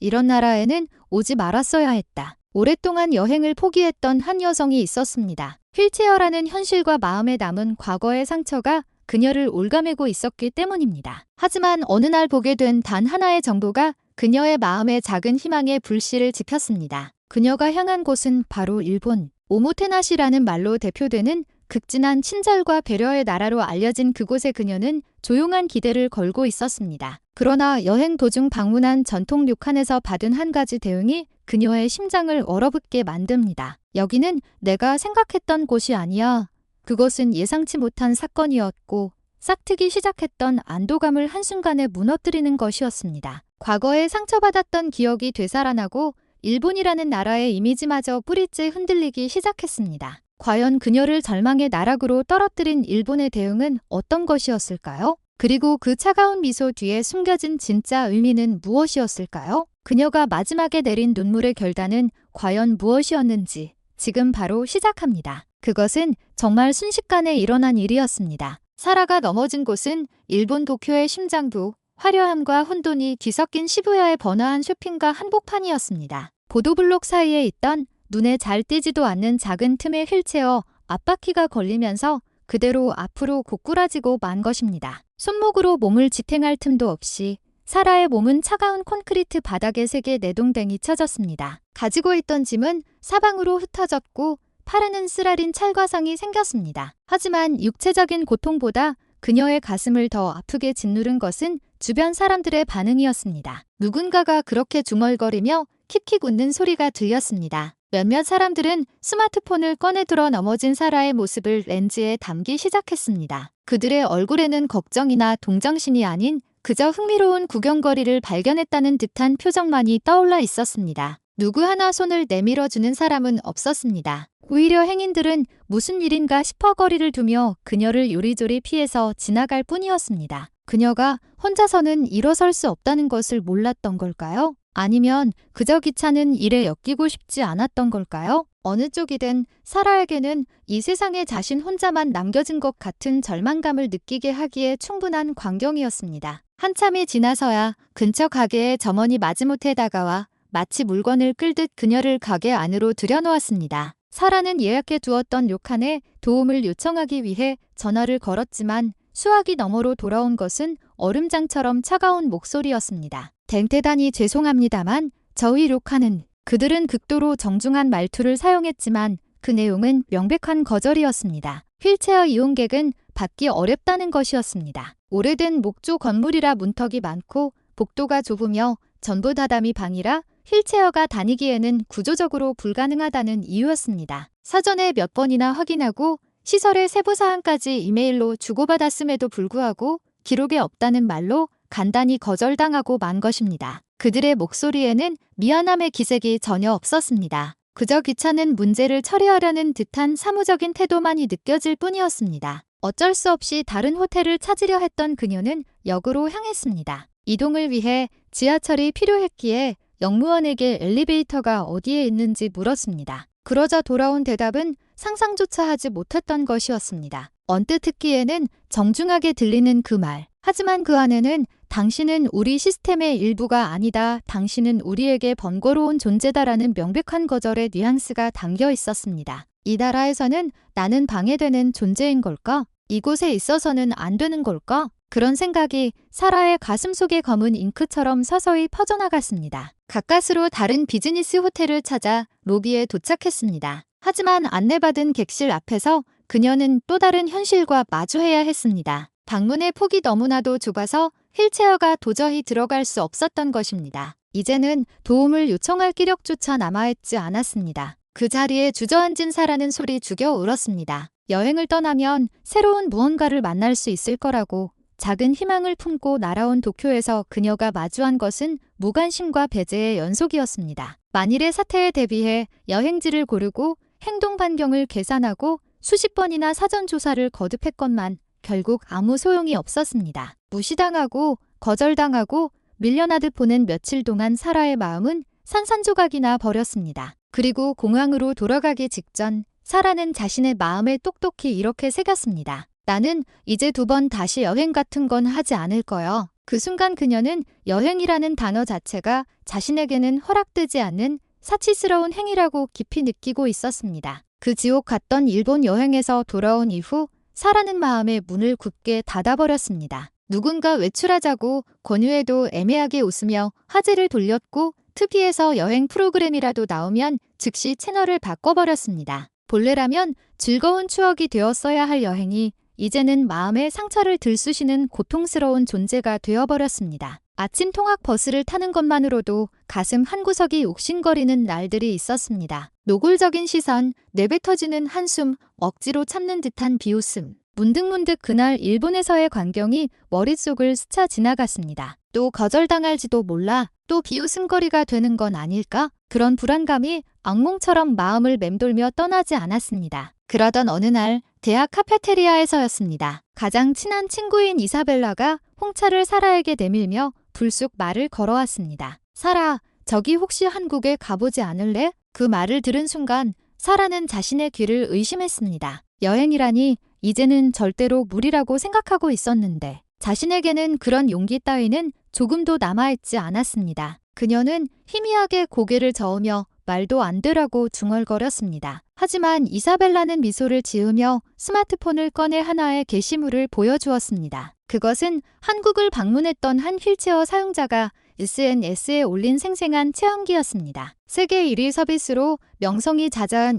이런 나라에는 오지 말았어야 했다. 오랫동안 여행을 포기했던 한 여성이 있었습니다. 휠체어라는 현실과 마음에 남은 과거의 상처가 그녀를 올가매고 있었기 때문입니다. 하지만 어느 날 보게 된 단 하나의 정보가 그녀의 마음에 작은 희망의 불씨를 지폈습니다. 그녀가 향한 곳은 바로 일본. 오모테나시라는 말로 대표되는 극진한 친절과 배려의 나라로 알려진 그곳에 그녀는 조용한 기대를 걸고 있었습니다. 그러나 여행 도중 방문한 전통 료칸에서 받은 한 가지 대응이 그녀의 심장을 얼어붙게 만듭니다. 여기는 내가 생각했던 곳이 아니야. 그것은 예상치 못한 사건이었고 싹트기 시작했던 안도감을 한순간에 무너뜨리는 것이었습니다. 과거에 상처받았던 기억이 되살아나고 일본이라는 나라의 이미지마저 뿌리째 흔들리기 시작했습니다. 과연 그녀를 절망의 나락으로 떨어뜨린 일본의 대응은 어떤 것이었을까요? 그리고 그 차가운 미소 뒤에 숨겨진 진짜 의미는 무엇이었을까요? 그녀가 마지막에 내린 눈물의 결단은 과연 무엇이었는지 지금 바로 시작합니다. 그것은 정말 순식간에 일어난 일이었습니다. 사라가 넘어진 곳은 일본 도쿄의 심장부, 화려함과 혼돈이 뒤섞인 시부야의 번화한 쇼핑과 한복판이었습니다. 보도블록 사이에 있던 눈에 잘 띄지도 않는 작은 틈에 휠체어 앞바퀴가 걸리면서 그대로 앞으로 고꾸라지고 만 것입니다. 손목으로 몸을 지탱할 틈도 없이 사라의 몸은 차가운 콘크리트 바닥에 세게 내동댕이 쳐졌습니다. 가지고 있던 짐은 사방으로 흩어졌고 팔에는 쓰라린 찰과상이 생겼습니다. 하지만 육체적인 고통보다 그녀의 가슴을 더 아프게 짓누른 것은 주변 사람들의 반응이었습니다. 누군가가 그렇게 중얼거리며 킥킥 웃는 소리가 들렸습니다. 몇몇 사람들은 스마트폰을 꺼내들어 넘어진 사라의 모습을 렌즈에 담기 시작했습니다. 그들의 얼굴에는 걱정이나 동정심이 아닌 그저 흥미로운 구경거리를 발견했다는 듯한 표정만이 떠올라 있었습니다. 누구 하나 손을 내밀어주는 사람은 없었습니다. 오히려 행인들은 무슨 일인가 싶어 거리를 두며 그녀를 요리조리 피해서 지나갈 뿐이었습니다. 그녀가 혼자서는 일어설 수 없다는 것을 몰랐던 걸까요? 아니면 그저 귀찮은 일에 엮이고 싶지 않았던 걸까요? 어느 쪽이든 사라에게는 이 세상에 자신 혼자만 남겨진 것 같은 절망감을 느끼게 하기에 충분한 광경이었습니다. 한참이 지나서야 근처 가게의 점원이 마지못해 다가와 마치 물건을 끌듯 그녀를 가게 안으로 들여놓았습니다. 사라는 예약해 두었던 료칸에 도움을 요청하기 위해 전화를 걸었지만 수화기 너머로 돌아온 것은 얼음장처럼 차가운 목소리였습니다. 대단히 죄송합니다만 저희 료칸은 그들은 극도로 정중한 말투를 사용했지만 그 내용은 명백한 거절이었습니다. 휠체어 이용객은 받기 어렵다는 것이었습니다. 오래된 목조 건물이라 문턱이 많고 복도가 좁으며 전부 다다미 방이라 휠체어가 다니기에는 구조적으로 불가능하다는 이유였습니다. 사전에 몇 번이나 확인하고 시설의 세부사항까지 이메일로 주고받았음에도 불구하고 기록에 없다는 말로 간단히 거절당하고 만 것입니다. 그들의 목소리에는 미안함의 기색이 전혀 없었습니다. 그저 귀찮은 문제를 처리하려는 듯한 사무적인 태도만이 느껴질 뿐이었습니다. 어쩔 수 없이 다른 호텔을 찾으려 했던 그녀는 역으로 향했습니다. 이동을 위해 지하철이 필요했기에 역무원에게 엘리베이터가 어디에 있는지 물었습니다. 그러자 돌아온 대답은 상상조차 하지 못했던 것이었습니다. 언뜻 듣기에는 정중하게 들리는 그 말. 하지만 그 안에는 당신은 우리 시스템의 일부가 아니다. 당신은 우리에게 번거로운 존재다라는 명백한 거절의 뉘앙스가 담겨 있었습니다. 이 나라에서는 나는 방해되는 존재인 걸까? 이곳에 있어서는 안 되는 걸까? 그런 생각이 사라의 가슴속의 검은 잉크처럼 서서히 퍼져나갔습니다. 가까스로 다른 비즈니스 호텔을 찾아 로비에 도착했습니다. 하지만 안내받은 객실 앞에서 그녀는 또 다른 현실과 마주해야 했습니다. 방문의 폭이 너무나도 좁아서 휠체어가 도저히 들어갈 수 없었던 것입니다. 이제는 도움을 요청할 기력조차 남아있지 않았습니다. 그 자리에 주저앉은 사라는 소리 죽여 울었습니다. 여행을 떠나면 새로운 무언가를 만날 수 있을 거라고 작은 희망을 품고 날아온 도쿄에서 그녀가 마주한 것은 무관심과 배제의 연속이었습니다. 만일의 사태에 대비해 여행지를 고르고 행동 반경을 계산하고 수십 번이나 사전 조사를 거듭했건만 결국 아무 소용이 없었습니다. 무시당하고 거절당하고 밀려나듯 보낸 며칠 동안 사라의 마음은 산산조각이나 버렸습니다. 그리고 공항으로 돌아가기 직전 사라는 자신의 마음에 똑똑히 이렇게 새겼습니다. 나는 이제 2번 다시 여행 같은 건 하지 않을 거야. 그 순간 그녀는 여행이라는 단어 자체가 자신에게는 허락되지 않는 사치스러운 행위라고 깊이 느끼고 있었습니다. 그 지옥 같던 일본 여행에서 돌아온 이후 사라는 마음의 문을 굳게 닫아버렸습니다. 누군가 외출하자고 권유해도 애매하게 웃으며 화제를 돌렸고 TV에서 여행 프로그램이라도 나오면 즉시 채널을 바꿔버렸습니다. 본래라면 즐거운 추억이 되었어야 할 여행이 이제는 마음의 상처를 들쑤시는 고통스러운 존재가 되어버렸습니다. 아침 통학 버스를 타는 것만으로도 가슴 한구석이 옥신거리는 날들이 있었습니다. 노골적인 시선, 내뱉어지는 한숨, 억지로 참는 듯한 비웃음. 문득문득 그날 일본에서의 광경이 머릿속을 스쳐 지나갔습니다. 또 거절당할지도 몰라 또 비웃음거리가 되는 건 아닐까? 그런 불안감이 악몽처럼 마음을 맴돌며 떠나지 않았습니다. 그러던 어느 날 대학 카페테리아에서였습니다. 가장 친한 친구인 이사벨라가 홍차를 사라에게 내밀며 불쑥 말을 걸어왔습니다. 사라, 저기 혹시 한국에 가보지 않을래? 그 말을 들은 순간 사라는 자신의 귀를 의심했습니다. 여행이라니 이제는 절대로 무리라고 생각하고 있었는데 자신에게는 그런 용기 따위는 조금도 남아있지 않았습니다. 그녀는 희미하게 고개를 저으며 말도 안 되라고 중얼거렸습니다. 하지만 이사벨라는 미소를 지으며 스마트폰을 꺼내 하나의 게시물을 보여주었습니다. 그것은 한국을 방문했던 한 휠체어 사용자가 SNS에 올린 생생한 체험기였습니다. 세계 1위 서비스로 명성이 자자한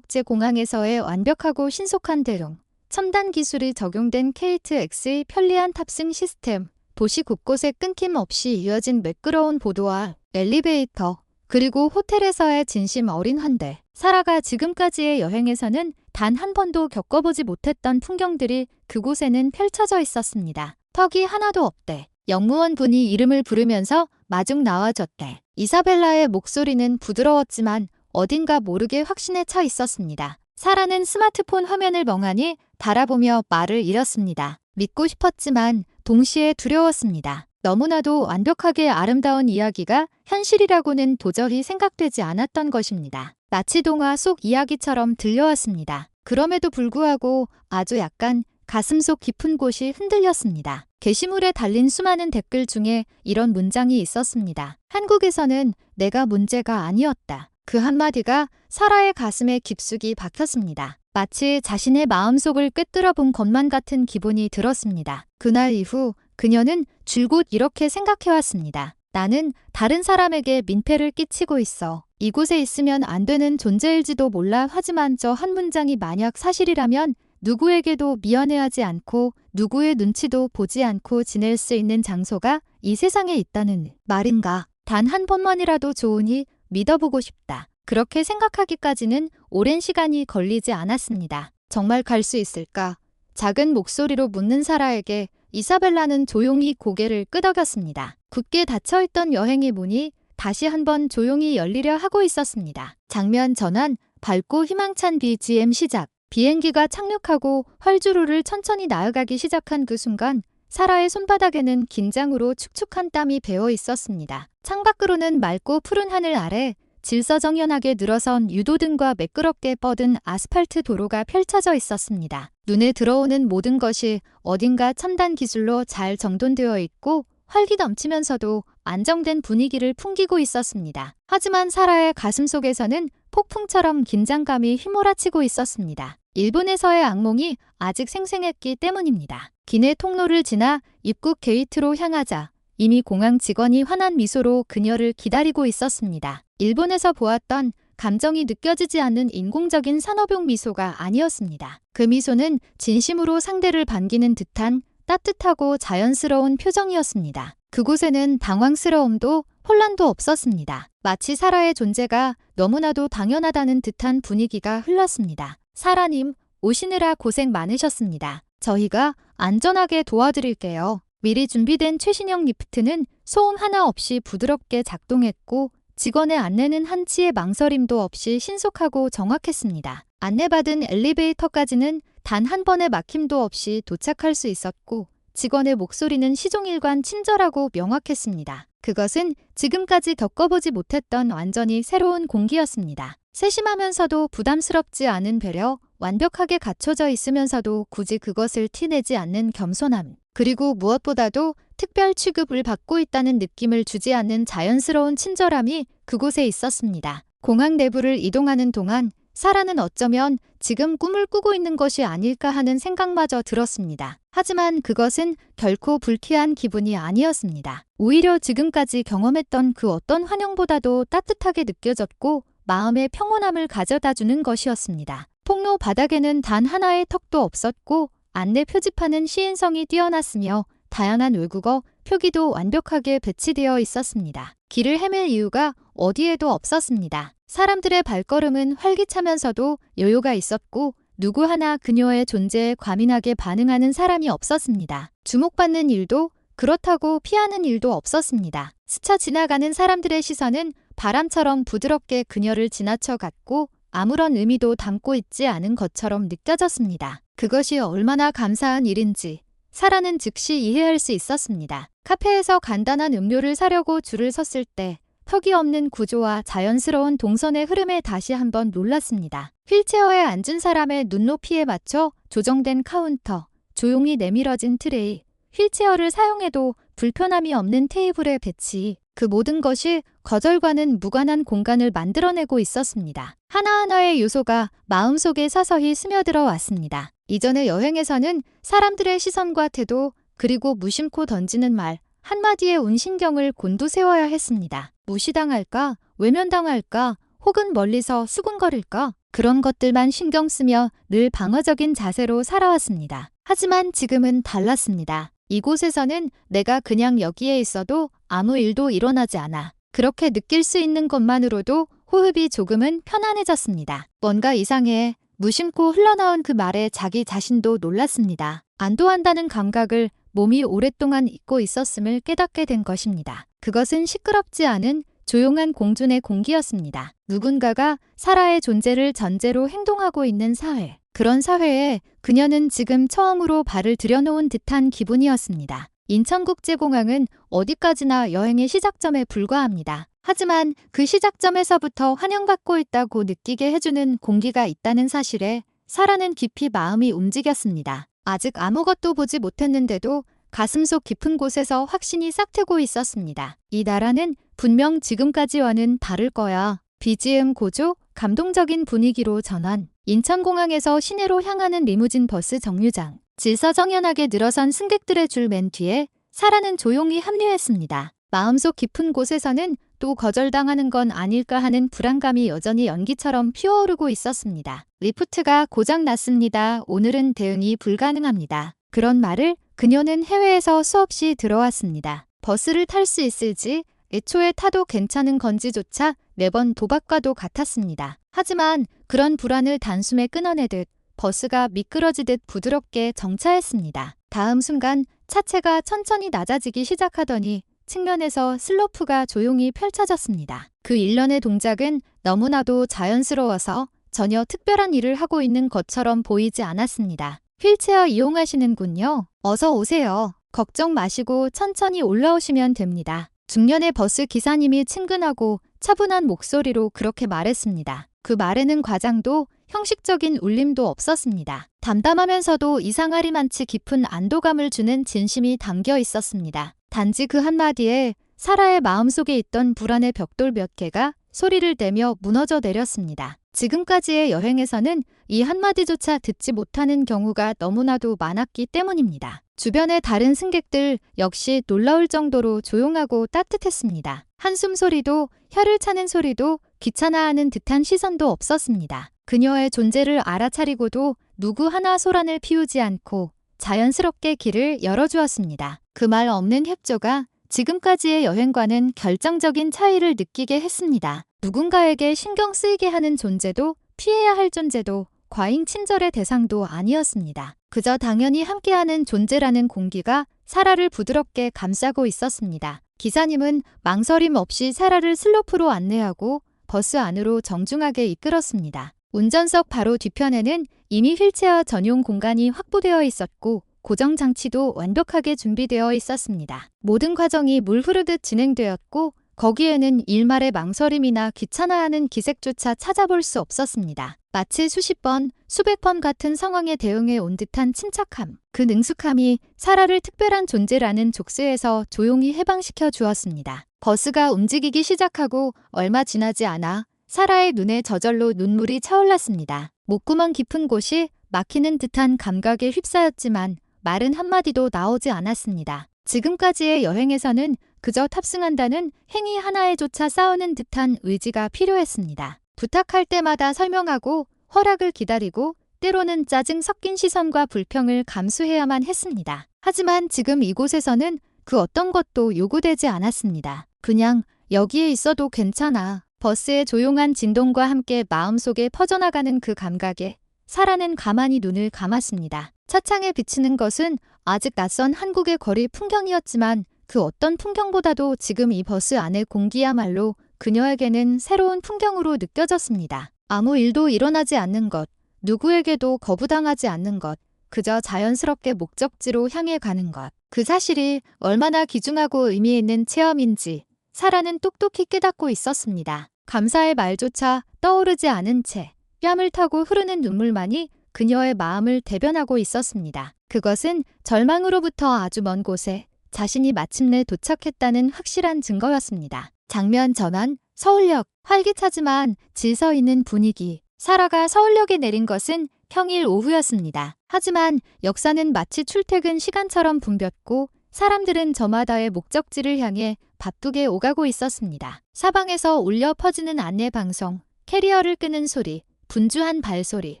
인천국제공항에서의 완벽하고 신속한 대용, 첨단 기술이 적용된 KTX의 편리한 탑승 시스템, 도시 곳곳에 끊김없이 이어진 매끄러운 보도와 엘리베이터, 그리고 호텔에서의 진심 어린 환대. 사라가 지금까지의 여행에서는 단 한 번도 겪어보지 못했던 풍경들이 그곳에는 펼쳐져 있었습니다. 턱이 하나도 없대. 영무원 분이 이름을 부르면서 마중 나와줬대. 이사벨라의 목소리는 부드러웠지만 어딘가 모르게 확신에 차 있었습니다. 사라는 스마트폰 화면을 멍하니 바라보며 말을 잃었습니다. 믿고 싶었지만 동시에 두려웠습니다. 너무나도 완벽하게 아름다운 이야기가 현실이라고는 도저히 생각되지 않았던 것입니다. 마치 동화 속 이야기처럼 들려왔습니다. 그럼에도 불구하고 아주 약간 가슴속 깊은 곳이 흔들렸습니다. 게시물에 달린 수많은 댓글 중에 이런 문장이 있었습니다. 한국에서는 내가 문제가 아니었다. 그 한마디가 사라의 가슴에 깊숙이 박혔습니다. 마치 자신의 마음속을 꿰뚫어 본 것만 같은 기분이 들었습니다. 그날 이후 그녀는 줄곧 이렇게 생각해왔습니다. 나는 다른 사람에게 민폐를 끼치고 있어. 이곳에 있으면 안 되는 존재일지도 몰라. 하지만 저 한 문장이 만약 사실이라면 누구에게도 미안해하지 않고 누구의 눈치도 보지 않고 지낼 수 있는 장소가 이 세상에 있다는 말인가. 단 한 번만이라도 좋으니 믿어보고 싶다. 그렇게 생각하기까지는 오랜 시간이 걸리지 않았습니다. 정말 갈 수 있을까? 작은 목소리로 묻는 사라에게 이사벨라는 조용히 고개를 끄덕였습니다. 굳게 닫혀있던 여행의 문이 다시 한번 조용히 열리려 하고 있었습니다. 장면 전환, 밝고 희망찬 BGM 시작. 비행기가 착륙하고 활주로를 천천히 나아가기 시작한 그 순간 사라의 손바닥에는 긴장으로 축축한 땀이 배어 있었습니다. 창밖으로는 맑고 푸른 하늘 아래 질서정연하게 늘어선 유도등과 매끄럽게 뻗은 아스팔트 도로가 펼쳐져 있었습니다. 눈에 들어오는 모든 것이 어딘가 첨단 기술로 잘 정돈되어 있고 활기 넘치면서도 안정된 분위기를 풍기고 있었습니다. 하지만 사라의 가슴속에서는 폭풍처럼 긴장감이 휘몰아치고 있었습니다. 일본에서의 악몽이 아직 생생했기 때문입니다. 기내 통로를 지나 입국 게이트로 향하자 이미 공항 직원이 환한 미소로 그녀를 기다리고 있었습니다. 일본에서 보았던 감정이 느껴지지 않는 인공적인 산업용 미소가 아니었습니다. 그 미소는 진심으로 상대를 반기는 듯한 따뜻하고 자연스러운 표정이었습니다. 그곳에는 당황스러움도 혼란도 없었습니다. 마치 사라의 존재가 너무나도 당연하다는 듯한 분위기가 흘렀습니다. 사라님, 오시느라 고생 많으셨습니다. 저희가 안전하게 도와드릴게요. 미리 준비된 최신형 리프트는 소음 하나 없이 부드럽게 작동했고 직원의 안내는 한치의 망설임도 없이 신속하고 정확했습니다. 안내받은 엘리베이터까지는 단 한 번의 막힘도 없이 도착할 수 있었고 직원의 목소리는 시종일관 친절하고 명확했습니다. 그것은 지금까지 겪어보지 못했던 완전히 새로운 공기였습니다. 세심하면서도 부담스럽지 않은 배려, 완벽하게 갖춰져 있으면서도 굳이 그것을 티내지 않는 겸손함. 그리고 무엇보다도 특별 취급을 받고 있다는 느낌을 주지 않는 자연스러운 친절함이 그곳에 있었습니다. 공항 내부를 이동하는 동안 사라는 어쩌면 지금 꿈을 꾸고 있는 것이 아닐까 하는 생각마저 들었습니다. 하지만 그것은 결코 불쾌한 기분이 아니었습니다. 오히려 지금까지 경험했던 그 어떤 환영보다도 따뜻하게 느껴졌고 마음의 평온함을 가져다주는 것이었습니다. 폭로 바닥에는 단 하나의 턱도 없었고 안내 표지판은 시인성이 뛰어났으며 다양한 외국어 표기도 완벽하게 배치되어 있었습니다. 길을 헤맬 이유가 어디에도 없었습니다. 사람들의 발걸음은 활기차면서도 여유가 있었고 누구 하나 그녀의 존재에 과민하게 반응하는 사람이 없었습니다. 주목받는 일도 그렇다고 피하는 일도 없었습니다. 스쳐 지나가는 사람들의 시선은 바람처럼 부드럽게 그녀를 지나쳐 갔고 아무런 의미도 담고 있지 않은 것처럼 느껴졌습니다. 그것이 얼마나 감사한 일인지 사라는 즉시 이해할 수 있었습니다. 카페에서 간단한 음료를 사려고 줄을 섰을 때 턱이 없는 구조와 자연스러운 동선의 흐름에 다시 한번 놀랐습니다. 휠체어에 앉은 사람의 눈높이에 맞춰 조정된 카운터, 조용히 내밀어진 트레이, 휠체어를 사용해도 불편함이 없는 테이블의 배치, 그 모든 것이 거절과는 무관한 공간을 만들어내고 있었습니다. 하나하나의 요소가 마음속에 서서히 스며들어 왔습니다. 이전의 여행에서는 사람들의 시선과 태도, 그리고 무심코 던지는 말 한마디에 온 신경을 곤두세워야 했습니다. 무시당할까? 외면당할까? 혹은 멀리서 수군거릴까? 그런 것들만 신경 쓰며 늘 방어적인 자세로 살아왔습니다. 하지만 지금은 달랐습니다. 이곳에서는 내가 그냥 여기에 있어도 아무 일도 일어나지 않아. 그렇게 느낄 수 있는 것만으로도 호흡이 조금은 편안해졌습니다. 뭔가 이상해. 무심코 흘러나온 그 말에 자기 자신도 놀랐습니다. 안도한다는 감각을 몸이 오랫동안 잊고 있었음을 깨닫게 된 것입니다. 그것은 시끄럽지 않은 조용한 공존의 공기였습니다. 누군가가 사라의 존재를 전제로 행동하고 있는 사회. 그런 사회에 그녀는 지금 처음으로 발을 들여놓은 듯한 기분이었습니다. 인천국제공항은 어디까지나 여행의 시작점에 불과합니다. 하지만 그 시작점에서부터 환영받고 있다고 느끼게 해주는 공기가 있다는 사실에 사라는 깊이 마음이 움직였습니다. 아직 아무것도 보지 못했는데도 가슴속 깊은 곳에서 확신이 싹트고 있었습니다. 이 나라는 분명 지금까지와는 다를 거야. BGM 고조, 감동적인 분위기로 전환. 인천공항에서 시내로 향하는 리무진 버스 정류장. 질서정연하게 늘어선 승객들의 줄 맨 뒤에 사라는 조용히 합류했습니다. 마음속 깊은 곳에서는 또 거절당하는 건 아닐까 하는 불안감이 여전히 연기처럼 피어오르고 있었습니다. 리프트가 고장났습니다. 오늘은 대응이 불가능합니다. 그런 말을 그녀는 해외에서 수없이 들어왔습니다. 버스를 탈 수 있을지, 애초에 타도 괜찮은 건지조차 매번 도박과도 같았습니다. 하지만 그런 불안을 단숨에 끊어내듯 버스가 미끄러지듯 부드럽게 정차했습니다. 다음 순간 차체가 천천히 낮아지기 시작하더니 측면에서 슬로프가 조용히 펼쳐졌습니다. 그 일련의 동작은 너무나도 자연스러워서 전혀 특별한 일을 하고 있는 것처럼 보이지 않았습니다. 휠체어 이용하시는군요. 어서 오세요. 걱정 마시고 천천히 올라오시면 됩니다. 중년의 버스 기사님이 친근하고 차분한 목소리로 그렇게 말했습니다. 그 말에는 과장도 형식적인 울림도 없었습니다. 담담하면서도 이상하리만치 깊은 안도감을 주는 진심이 담겨 있었습니다. 단지 그 한마디에 사라의 마음속에 있던 불안의 벽돌 몇 개가 소리를 내며 무너져 내렸습니다. 지금까지의 여행에서는 이 한마디조차 듣지 못하는 경우가 너무나도 많았기 때문입니다. 주변의 다른 승객들 역시 놀라울 정도로 조용하고 따뜻했습니다. 한숨 소리도, 혀를 차는 소리도, 귀찮아하는 듯한 시선도 없었습니다. 그녀의 존재를 알아차리고도 누구 하나 소란을 피우지 않고 자연스럽게 길을 열어주었습니다. 그 말 없는 협조가 지금까지의 여행과는 결정적인 차이를 느끼게 했습니다. 누군가에게 신경 쓰이게 하는 존재도 피해야 할 존재도 과잉 친절의 대상도 아니었습니다. 그저 당연히 함께하는 존재라는 공기가 사라를 부드럽게 감싸고 있었습니다. 기사님은 망설임 없이 사라를 슬로프로 안내하고 버스 안으로 정중하게 이끌었습니다. 운전석 바로 뒤편에는 이미 휠체어 전용 공간이 확보되어 있었고 고정장치도 완벽하게 준비되어 있었습니다. 모든 과정이 물 흐르듯 진행되었고 거기에는 일말의 망설임이나 귀찮아하는 기색조차 찾아볼 수 없었습니다. 마치 수십 번, 수백 번 같은 상황에 대응해 온 듯한 침착함. 그 능숙함이 사라를 특별한 존재라는 족쇄에서 조용히 해방시켜 주었습니다. 버스가 움직이기 시작하고 얼마 지나지 않아 사라의 눈에 저절로 눈물이 차올랐습니다. 목구멍 깊은 곳이 막히는 듯한 감각에 휩싸였지만 말은 한마디도 나오지 않았습니다. 지금까지의 여행에서는 그저 탑승한다는 행위 하나에조차 싸우는 듯한 의지가 필요했습니다. 부탁할 때마다 설명하고 허락을 기다리고 때로는 짜증 섞인 시선과 불평을 감수해야만 했습니다. 하지만 지금 이곳에서는 그 어떤 것도 요구되지 않았습니다. 그냥 여기에 있어도 괜찮아. 버스의 조용한 진동과 함께 마음속에 퍼져나가는 그 감각에 사라는 가만히 눈을 감았습니다. 차창에 비치는 것은 아직 낯선 한국의 거리 풍경이었지만 그 어떤 풍경보다도 지금 이 버스 안의 공기야말로 그녀에게는 새로운 풍경으로 느껴졌습니다. 아무 일도 일어나지 않는 것, 누구에게도 거부당하지 않는 것, 그저 자연스럽게 목적지로 향해 가는 것. 그 사실이 얼마나 귀중하고 의미 있는 체험인지 사라는 똑똑히 깨닫고 있었습니다. 감사의 말조차 떠오르지 않은 채 뺨을 타고 흐르는 눈물만이 그녀의 마음을 대변하고 있었습니다. 그것은 절망으로부터 아주 먼 곳에 자신이 마침내 도착했다는 확실한 증거였습니다. 장면 전환, 서울역, 활기차지만 질서 있는 분위기. 사라가 서울역에 내린 것은 평일 오후였습니다. 하지만 역사는 마치 출퇴근 시간처럼 붐볐고 사람들은 저마다의 목적지를 향해 바쁘게 오가고 있었습니다. 사방에서 울려 퍼지는 안내방송, 캐리어를 끄는 소리, 분주한 발소리.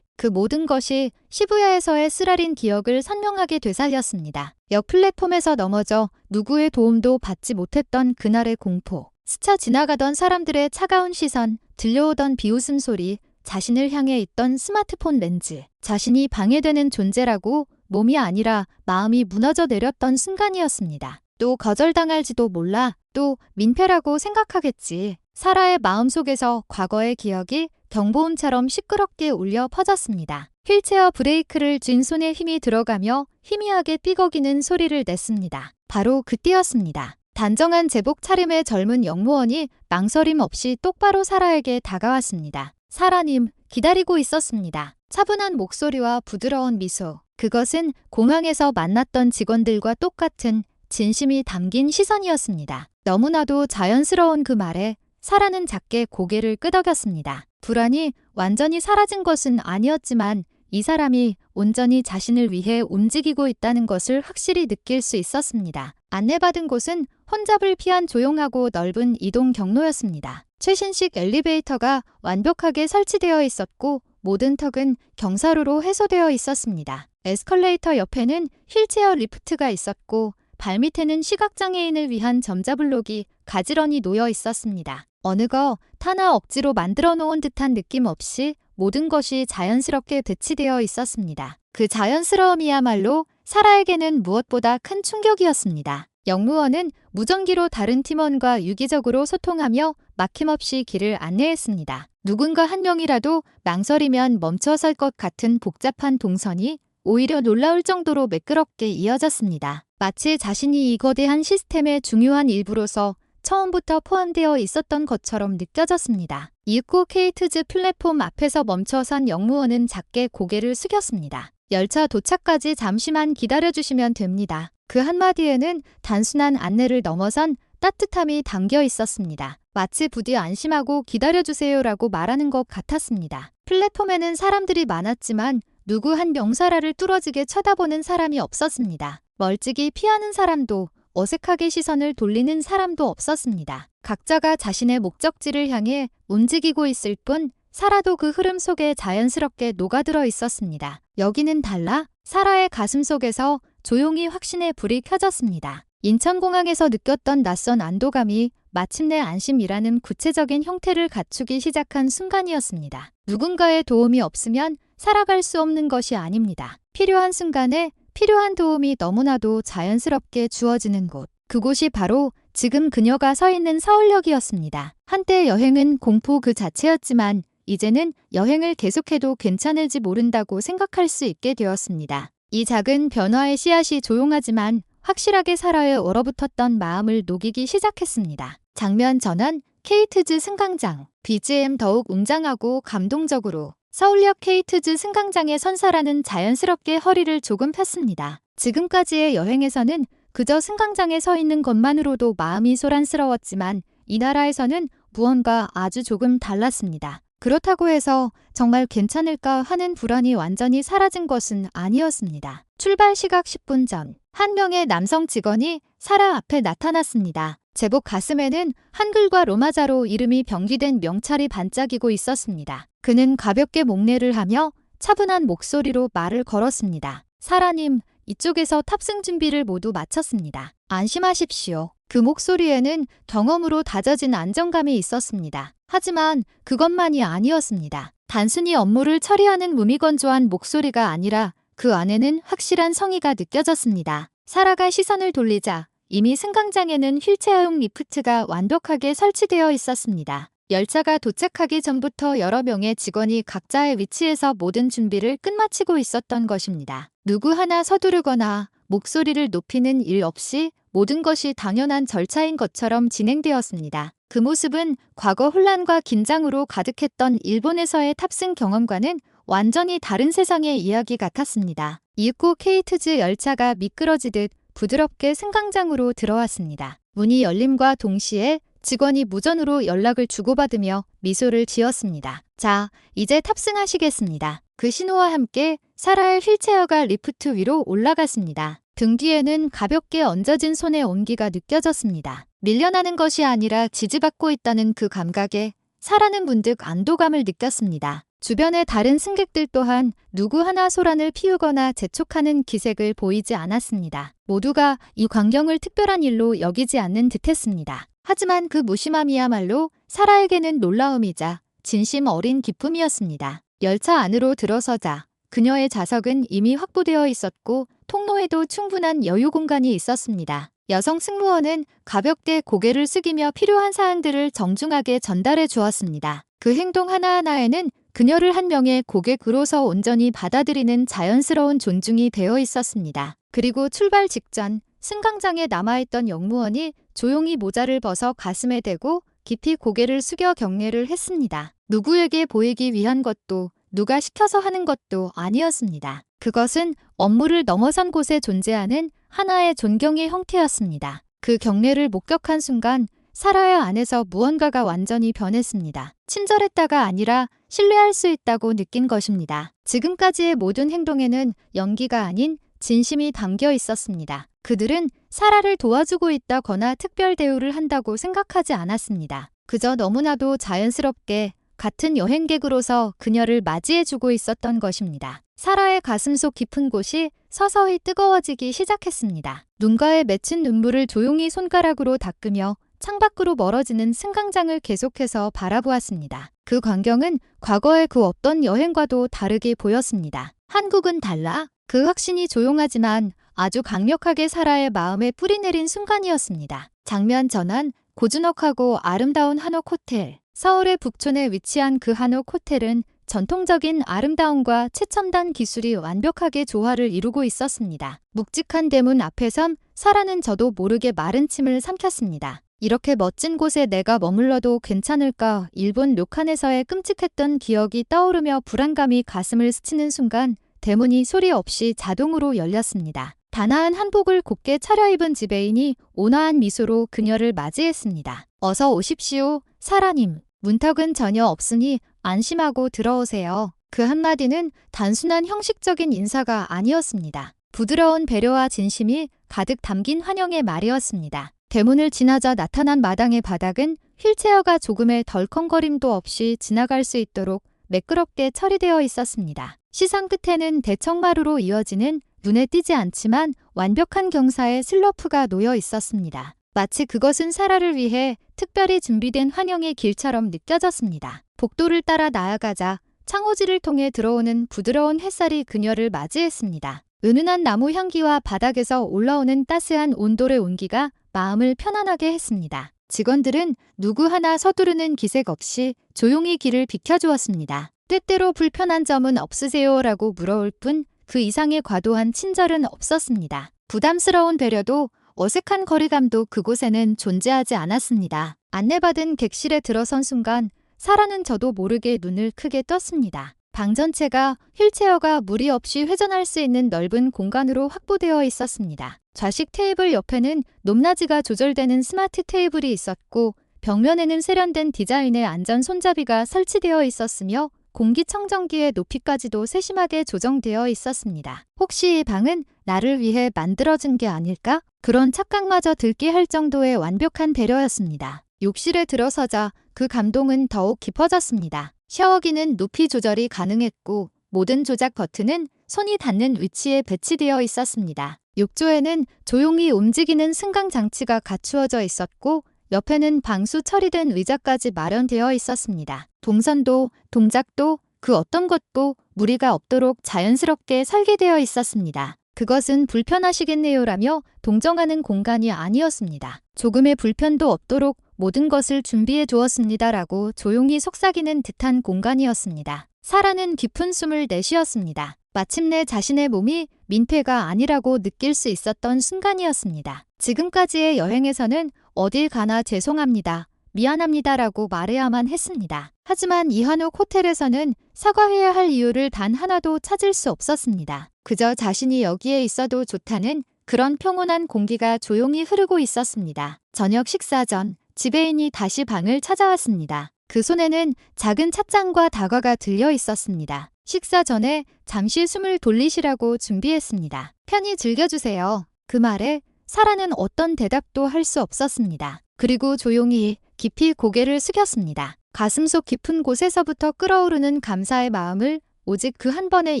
그 모든 것이 시부야에서의 쓰라린 기억을 선명하게 되살렸습니다. 역 플랫폼에서 넘어져 누구의 도움도 받지 못했던 그날의 공포. 스쳐 지나가던 사람들의 차가운 시선, 들려오던 비웃음 소리, 자신을 향해 있던 스마트폰 렌즈. 자신이 방해되는 존재라고 몸이 아니라 마음이 무너져 내렸던 순간이었습니다. 또 거절당할지도 몰라. 또 민폐라고 생각하겠지. 사라의 마음속에서 과거의 기억이 경보음처럼 시끄럽게 울려 퍼졌습니다. 휠체어 브레이크를 쥔 손에 힘이 들어가며 희미하게 삐걱이는 소리를 냈습니다. 바로 그때였습니다. 단정한 제복 차림의 젊은 영무원이 망설임 없이 똑바로 사라에게 다가왔습니다. 사라님, 기다리고 있었습니다. 차분한 목소리와 부드러운 미소. 그것은 공항에서 만났던 직원들과 똑같은 진심이 담긴 시선이었습니다. 너무나도 자연스러운 그 말에 사라는 작게 고개를 끄덕였습니다. 불안이 완전히 사라진 것은 아니었지만 이 사람이 온전히 자신을 위해 움직이고 있다는 것을 확실히 느낄 수 있었습니다. 안내받은 곳은 혼잡을 피한 조용하고 넓은 이동 경로였습니다. 최신식 엘리베이터가 완벽하게 설치되어 있었고 모든 턱은 경사로로 해소되어 있었습니다. 에스컬레이터 옆에는 휠체어 리프트가 있었고 발밑에는 시각장애인을 위한 점자블록이 가지런히 놓여 있었습니다. 어느 것 하나 억지로 만들어 놓은 듯한 느낌 없이 모든 것이 자연스럽게 배치되어 있었습니다. 그 자연스러움이야말로 사라에게는 무엇보다 큰 충격이었습니다. 영무원은 무전기로 다른 팀원과 유기적으로 소통하며 막힘없이 길을 안내했습니다. 누군가 한 명이라도 망설이면 멈춰설 것 같은 복잡한 동선이 오히려 놀라울 정도로 매끄럽게 이어졌습니다. 마치 자신이 이 거대한 시스템의 중요한 일부로서 처음부터 포함되어 있었던 것처럼 느껴졌습니다. 이윽고 케이트즈 플랫폼 앞에서 멈춰선 영무원은 작게 고개를 숙였습니다. 열차 도착까지 잠시만 기다려주시면 됩니다. 그 한마디에는 단순한 안내를 넘어선 따뜻함이 담겨 있었습니다. 마치 부디 안심하고 기다려주세요라고 말하는 것 같았습니다. 플랫폼에는 사람들이 많았지만 누구 한 명사라를 뚫어지게 쳐다보는 사람이 없었습니다. 멀찍이 피하는 사람도 어색하게 시선을 돌리는 사람도 없었습니다. 각자가 자신의 목적지를 향해 움직이고 있을 뿐 사라도 그 흐름 속에 자연스럽게 녹아들어 있었습니다. 여기는 달라? 사라의 가슴 속에서 조용히 확신의 불이 켜졌습니다. 인천공항에서 느꼈던 낯선 안도감이 마침내 안심이라는 구체적인 형태를 갖추기 시작한 순간이었습니다. 누군가의 도움이 없으면 살아갈 수 없는 것이 아닙니다. 필요한 순간에 필요한 도움이 너무나도 자연스럽게 주어지는 곳. 그곳이 바로 지금 그녀가 서 있는 서울역이었습니다. 한때 여행은 공포 그 자체였지만 이제는 여행을 계속해도 괜찮을지 모른다고 생각할 수 있게 되었습니다. 이 작은 변화의 씨앗이 조용하지만 확실하게 사라에 얼어붙었던 마음을 녹이기 시작했습니다. 장면 전환, 케이트즈 승강장. BGM 더욱 웅장하고 감동적으로 서울역 케이트즈 승강장에 선 사라는 자연스럽게 허리를 조금 폈습니다. 지금까지의 여행에서는 그저 승강장에 서 있는 것만으로도 마음이 소란스러웠지만 이 나라에서는 무언가 아주 조금 달랐습니다. 그렇다고 해서 정말 괜찮을까 하는 불안이 완전히 사라진 것은 아니었습니다. 출발 시각 10분 전, 한 명의 남성 직원이 사라 앞에 나타났습니다. 제복 가슴에는 한글과 로마자로 이름이 병기된 명찰이 반짝이고 있었습니다. 그는 가볍게 목례를 하며 차분한 목소리로 말을 걸었습니다. 사라님, 이쪽에서 탑승 준비를 모두 마쳤습니다. 안심하십시오. 그 목소리에는 경험으로 다져진 안정감이 있었습니다. 하지만 그것만이 아니었습니다. 단순히 업무를 처리하는 무미건조한 목소리가 아니라 그 안에는 확실한 성의가 느껴졌습니다. 사라가 시선을 돌리자 이미 승강장에는 휠체어용 리프트가 완벽하게 설치되어 있었습니다. 열차가 도착하기 전부터 여러 명의 직원이 각자의 위치에서 모든 준비를 끝마치고 있었던 것입니다. 누구 하나 서두르거나 목소리를 높이는 일 없이 모든 것이 당연한 절차인 것처럼 진행되었습니다. 그 모습은 과거 혼란과 긴장으로 가득했던 일본에서의 탑승 경험과는 완전히 다른 세상의 이야기 같았습니다. 이윽고 케이트즈 열차가 미끄러지듯 부드럽게 승강장으로 들어왔습니다. 문이 열림과 동시에 직원이 무전으로 연락을 주고받으며 미소를 지었습니다. 자, 이제 탑승하시겠습니다. 그 신호와 함께 사라의 휠체어가 리프트 위로 올라갔습니다. 등 뒤에는 가볍게 얹어진 손의 온기가 느껴졌습니다. 밀려나는 것이 아니라 지지받고 있다는 그 감각에 사라는 문득 안도감을 느꼈습니다. 주변의 다른 승객들 또한 누구 하나 소란을 피우거나 재촉하는 기색을 보이지 않았습니다. 모두가 이 광경을 특별한 일로 여기지 않는 듯했습니다. 하지만 그 무심함이야말로 사라에게는 놀라움이자 진심 어린 기쁨이었습니다. 열차 안으로 들어서자 그녀의 좌석은 이미 확보되어 있었고 통로에도 충분한 여유 공간이 있었습니다. 여성 승무원은 가볍게 고개를 숙이며 필요한 사항들을 정중하게 전달해 주었습니다. 그 행동 하나하나에는 그녀를 한 명의 고객으로서 온전히 받아들이는 자연스러운 존중이 되어 있었습니다. 그리고 출발 직전 승강장에 남아있던 영무원이 조용히 모자를 벗어 가슴에 대고 깊이 고개를 숙여 경례를 했습니다. 누구에게 보이기 위한 것도 누가 시켜서 하는 것도 아니었습니다. 그것은 업무를 넘어선 곳에 존재하는 하나의 존경의 형태였습니다. 그 경례를 목격한 순간 사라의 안에서 무언가가 완전히 변했습니다. 친절했다가 아니라 신뢰할 수 있다고 느낀 것입니다. 지금까지의 모든 행동에는 연기가 아닌 진심이 담겨 있었습니다. 그들은 사라를 도와주고 있다거나 특별 대우를 한다고 생각하지 않았습니다. 그저 너무나도 자연스럽게 같은 여행객으로서 그녀를 맞이해주고 있었던 것입니다. 사라의 가슴속 깊은 곳이 서서히 뜨거워지기 시작했습니다. 눈가에 맺힌 눈물을 조용히 손가락으로 닦으며 창밖으로 멀어지는 승강장을 계속해서 바라보았습니다. 그 광경은 과거의 그 어떤 여행과도 다르게 보였습니다. 한국은 달라? 그 확신이 조용하지만 아주 강력하게 사라의 마음에 뿌리내린 순간이었습니다. 장면 전환, 고즈넉하고 아름다운 한옥 호텔. 서울의 북촌에 위치한 그 한옥 호텔은 전통적인 아름다움과 최첨단 기술이 완벽하게 조화를 이루고 있었습니다. 묵직한 대문 앞에 선 사라는 저도 모르게 마른 침을 삼켰습니다. 이렇게 멋진 곳에 내가 머물러도 괜찮을까? 일본 료칸에서의 끔찍했던 기억이 떠오르며 불안감이 가슴을 스치는 순간 대문이 소리 없이 자동으로 열렸습니다. 단아한 한복을 곱게 차려입은 지배인이 온화한 미소로 그녀를 맞이했습니다. 어서 오십시오, 사라님. 문턱은 전혀 없으니 안심하고 들어오세요. 그 한마디는 단순한 형식적인 인사가 아니었습니다. 부드러운 배려와 진심이 가득 담긴 환영의 말이었습니다. 대문을 지나자 나타난 마당의 바닥은 휠체어가 조금의 덜컹거림도 없이 지나갈 수 있도록 매끄럽게 처리되어 있었습니다. 시상 끝에는 대청마루로 이어지는 눈에 띄지 않지만 완벽한 경사의 슬로프가 놓여 있었습니다. 마치 그것은 사라를 위해 특별히 준비된 환영의 길처럼 느껴졌습니다. 복도를 따라 나아가자 창호지를 통해 들어오는 부드러운 햇살이 그녀를 맞이했습니다. 은은한 나무 향기와 바닥에서 올라오는 따스한 온돌의 온기가 마음을 편안하게 했습니다. 직원들은 누구 하나 서두르는 기색 없이 조용히 길을 비켜주었습니다. 때때로 불편한 점은 없으세요라고 물어올 뿐 그 이상의 과도한 친절은 없었습니다. 부담스러운 배려도 어색한 거리감도 그곳에는 존재하지 않았습니다. 안내받은 객실에 들어선 순간 사라는 저도 모르게 눈을 크게 떴습니다. 방 전체가 휠체어가 무리 없이 회전할 수 있는 넓은 공간으로 확보되어 있었습니다. 좌식 테이블 옆에는 높낮이가 조절되는 스마트 테이블이 있었고 벽면에는 세련된 디자인의 안전 손잡이가 설치되어 있었으며 공기청정기의 높이까지도 세심하게 조정되어 있었습니다. 혹시 이 방은 나를 위해 만들어진 게 아닐까? 그런 착각마저 들게 할 정도의 완벽한 배려였습니다. 욕실에 들어서자 그 감동은 더욱 깊어졌습니다. 샤워기는 높이 조절이 가능했고 모든 조작 버튼은 손이 닿는 위치에 배치되어 있었습니다. 욕조에는 조용히 움직이는 승강 장치가 갖추어져 있었고 옆에는 방수 처리된 의자까지 마련되어 있었습니다. 동선도 동작도 그 어떤 것도 무리가 없도록 자연스럽게 설계되어 있었습니다. 그것은 불편하시겠네요라며 동정하는 공간이 아니었습니다. 조금의 불편도 없도록 모든 것을 준비해 두었습니다라고 조용히 속삭이는 듯한 공간이었습니다. 사라는 깊은 숨을 내쉬었습니다. 마침내 자신의 몸이 민폐가 아니라고 느낄 수 있었던 순간이었습니다. 지금까지의 여행에서는 어딜 가나 죄송합니다. 미안합니다라고 말해야만 했습니다. 하지만 이한옥 호텔에서는 사과해야 할 이유를 단 하나도 찾을 수 없었습니다. 그저 자신이 여기에 있어도 좋다는 그런 평온한 공기가 조용히 흐르고 있었습니다. 저녁 식사 전 지배인이 다시 방을 찾아왔습니다. 그 손에는 작은 찻잔과 다과가 들려 있었습니다. 식사 전에 잠시 숨을 돌리시라고 준비했습니다. 편히 즐겨주세요. 그 말에 사라는 어떤 대답도 할 수 없었습니다. 그리고 조용히 깊이 고개를 숙였습니다. 가슴속 깊은 곳에서부터 끓어오르는 감사의 마음을 오직 그 한 번의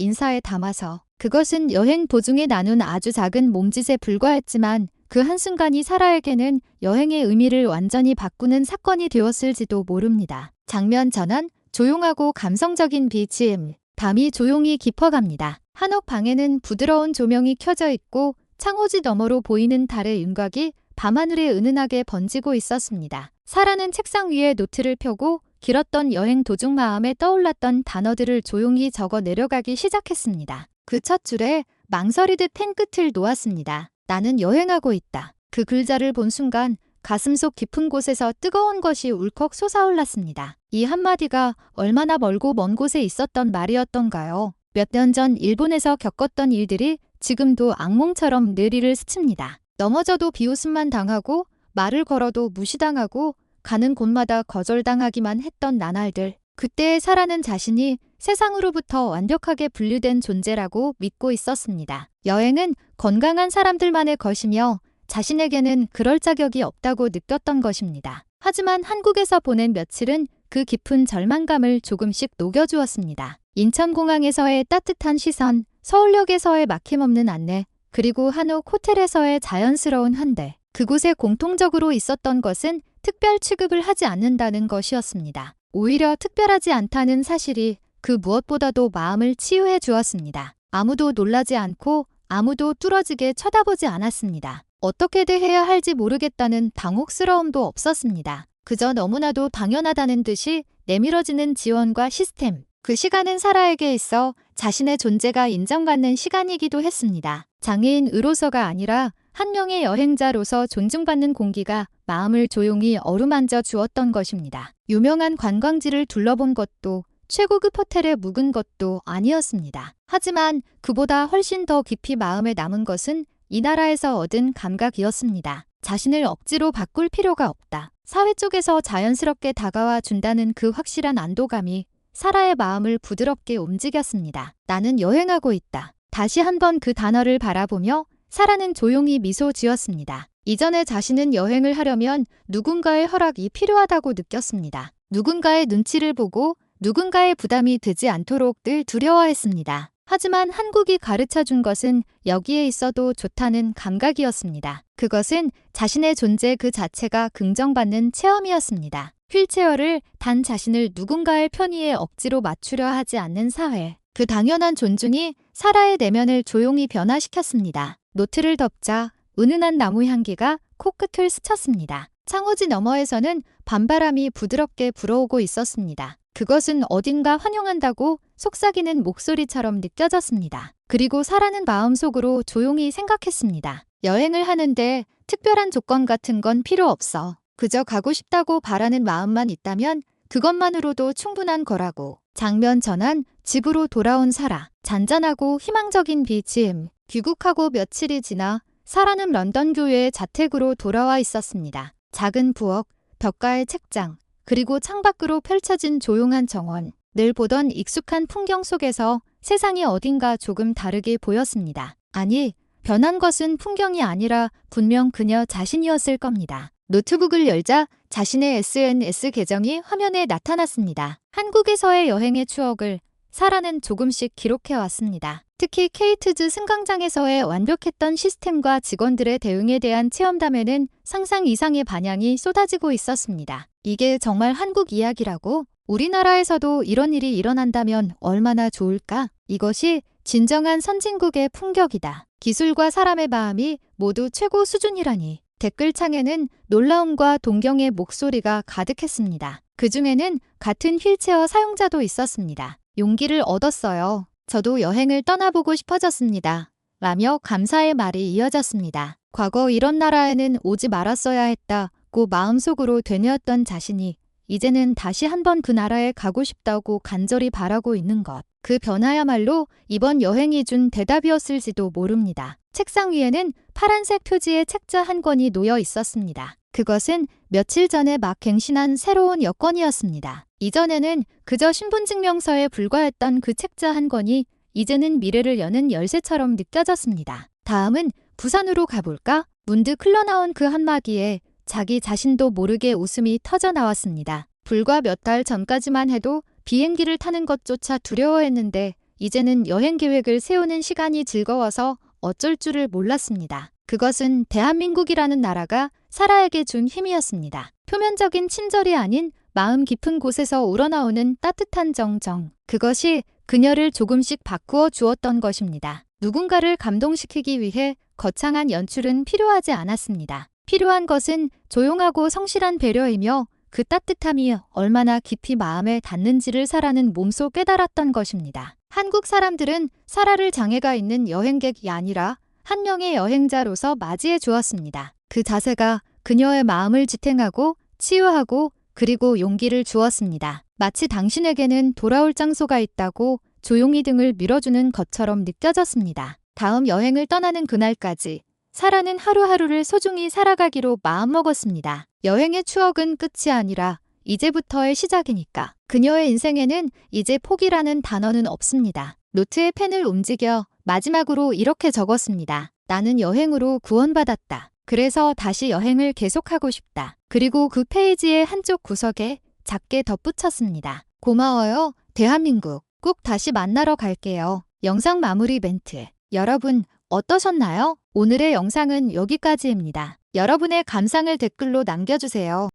인사에 담아서 그것은 여행 도중에 나눈 아주 작은 몸짓에 불과했지만 그 한순간이 사라에게는 여행의 의미를 완전히 바꾸는 사건이 되었을지도 모릅니다. 장면 전환, 조용하고 감성적인 BGM, 밤이 조용히 깊어갑니다. 한옥 방에는 부드러운 조명이 켜져 있고 창호지 너머로 보이는 달의 윤곽이 밤하늘에 은은하게 번지고 있었습니다. 사라는 책상 위에 노트를 펴고 길었던 여행 도중 마음에 떠올랐던 단어들을 조용히 적어 내려가기 시작했습니다. 그 첫 줄에 망설이듯 펜 끝을 놓았습니다. 나는 여행하고 있다. 그 글자를 본 순간 가슴속 깊은 곳에서 뜨거운 것이 울컥 솟아올랐습니다. 이 한마디가 얼마나 멀고 먼 곳에 있었던 말이었던가요? 몇 년 전 일본에서 겪었던 일들이 지금도 악몽처럼 뇌리를 스칩니다. 넘어져도 비웃음만 당하고 말을 걸어도 무시당하고 가는 곳마다 거절당하기만 했던 나날들. 그때의 사라는 자신이 세상으로부터 완벽하게 분리된 존재라고 믿고 있었습니다. 여행은 건강한 사람들만의 것이며 자신에게는 그럴 자격이 없다고 느꼈던 것입니다. 하지만 한국에서 보낸 며칠은 그 깊은 절망감을 조금씩 녹여주었습니다. 인천공항에서의 따뜻한 시선, 서울역에서의 막힘없는 안내, 그리고 한옥 호텔에서의 자연스러운 환대. 그곳에 공통적으로 있었던 것은 특별 취급을 하지 않는다는 것이었습니다. 오히려 특별하지 않다는 사실이 그 무엇보다도 마음을 치유해 주었습니다. 아무도 놀라지 않고 아무도 뚫어지게 쳐다보지 않았습니다. 어떻게 대해야 할지 모르겠다는 당혹스러움도 없었습니다. 그저 너무나도 당연하다는 듯이 내밀어지는 지원과 시스템. 그 시간은 사라에게 있어 자신의 존재가 인정받는 시간이기도 했습니다. 장애인으로서가 아니라 한 명의 여행자로서 존중받는 공기가 마음을 조용히 어루만져 주었던 것입니다. 유명한 관광지를 둘러본 것도 최고급 호텔에 묵은 것도 아니었습니다. 하지만 그보다 훨씬 더 깊이 마음에 남은 것은 이 나라에서 얻은 감각이었습니다. 자신을 억지로 바꿀 필요가 없다. 사회 쪽에서 자연스럽게 다가와 준다는 그 확실한 안도감이 사라의 마음을 부드럽게 움직였습니다. 나는 여행하고 있다. 다시 한번 그 단어를 바라보며 사라는 조용히 미소 지었습니다. 이전에 자신은 여행을 하려면 누군가의 허락이 필요하다고 느꼈습니다. 누군가의 눈치를 보고 누군가의 부담이 되지 않도록 늘 두려워했습니다. 하지만 한국이 가르쳐준 것은 여기에 있어도 좋다는 감각이었습니다. 그것은 자신의 존재 그 자체가 긍정받는 체험이었습니다. 휠체어를 단 자신을 누군가의 편의에 억지로 맞추려 하지 않는 사회. 그 당연한 존중이 사라의 내면을 조용히 변화시켰습니다. 노트를 덮자 은은한 나무 향기가 코끝을 스쳤습니다. 창호지 너머에서는 밤바람이 부드럽게 불어오고 있었습니다. 그것은 어딘가 환영한다고 속삭이는 목소리처럼 느껴졌습니다. 그리고 사라는 마음속으로 조용히 생각했습니다. 여행을 하는데 특별한 조건 같은 건 필요 없어. 그저 가고 싶다고 바라는 마음만 있다면 그것만으로도 충분한 거라고. 장면 전환, 집으로 돌아온 사라. 잔잔하고 희망적인 BGM. 귀국하고 며칠이 지나 사라는 런던 교회의 자택으로 돌아와 있었습니다. 작은 부엌, 벽가의 책장, 그리고 창밖으로 펼쳐진 조용한 정원. 늘 보던 익숙한 풍경 속에서 세상이 어딘가 조금 다르게 보였습니다. 아니, 변한 것은 풍경이 아니라 분명 그녀 자신이었을 겁니다. 노트북을 열자 자신의 SNS 계정이 화면에 나타났습니다. 한국에서의 여행의 추억을 사라는 조금씩 기록해왔습니다. 특히 케이트즈 승강장에서의 완벽했던 시스템과 직원들의 대응에 대한 체험담에는 상상 이상의 반향이 쏟아지고 있었습니다. 이게 정말 한국 이야기라고? 우리나라에서도 이런 일이 일어난다면 얼마나 좋을까? 이것이 진정한 선진국의 품격이다. 기술과 사람의 마음이 모두 최고 수준이라니. 댓글창에는 놀라움과 동경의 목소리가 가득했습니다. 그중에는 같은 휠체어 사용자도 있었습니다. 용기를 얻었어요. 저도 여행을 떠나보고 싶어졌습니다. 라며 감사의 말이 이어졌습니다. 과거 이런 나라에는 오지 말았어야 했다고 마음속으로 되뇌었던 자신이 이제는 다시 한번 그 나라에 가고 싶다고 간절히 바라고 있는 것. 그 변화야말로 이번 여행이 준 대답이었을지도 모릅니다. 책상 위에는 파란색 표지의 책자 한 권이 놓여 있었습니다. 그것은 며칠 전에 막 갱신한 새로운 여권이었습니다. 이전에는 그저 신분증명서에 불과했던 그 책자 한 권이 이제는 미래를 여는 열쇠처럼 느껴졌습니다. 다음은 부산으로 가볼까? 문득 흘러나온 그 한마디에 자기 자신도 모르게 웃음이 터져 나왔습니다. 불과 몇 달 전까지만 해도 비행기를 타는 것조차 두려워했는데 이제는 여행 계획을 세우는 시간이 즐거워서 어쩔 줄을 몰랐습니다. 그것은 대한민국이라는 나라가 사라에게 준 힘이었습니다. 표면적인 친절이 아닌 마음 깊은 곳에서 우러나오는 따뜻한 정정. 그것이 그녀를 조금씩 바꾸어 주었던 것입니다. 누군가를 감동시키기 위해 거창한 연출은 필요하지 않았습니다. 필요한 것은 조용하고 성실한 배려이며 그 따뜻함이 얼마나 깊이 마음에 닿는지를 사라는 몸소 깨달았던 것입니다. 한국 사람들은 사라를 장애가 있는 여행객이 아니라 한 명의 여행자로서 맞이해 주었습니다. 그 자세가 그녀의 마음을 지탱하고 치유하고 그리고 용기를 주었습니다. 마치 당신에게는 돌아올 장소가 있다고 조용히 등을 밀어주는 것처럼 느껴졌습니다. 다음 여행을 떠나는 그날까지 사라는 하루하루를 소중히 살아가기로 마음먹었습니다. 여행의 추억은 끝이 아니라 이제부터의 시작이니까. 그녀의 인생에는 이제 포기라는 단어는 없습니다. 노트에 펜을 움직여 마지막으로 이렇게 적었습니다. 나는 여행으로 구원받았다. 그래서 다시 여행을 계속하고 싶다. 그리고 그 페이지의 한쪽 구석에 작게 덧붙였습니다. 고마워요, 대한민국. 꼭 다시 만나러 갈게요. 영상 마무리 멘트. 여러분, 어떠셨나요? 오늘의 영상은 여기까지입니다. 여러분의 감상을 댓글로 남겨주세요.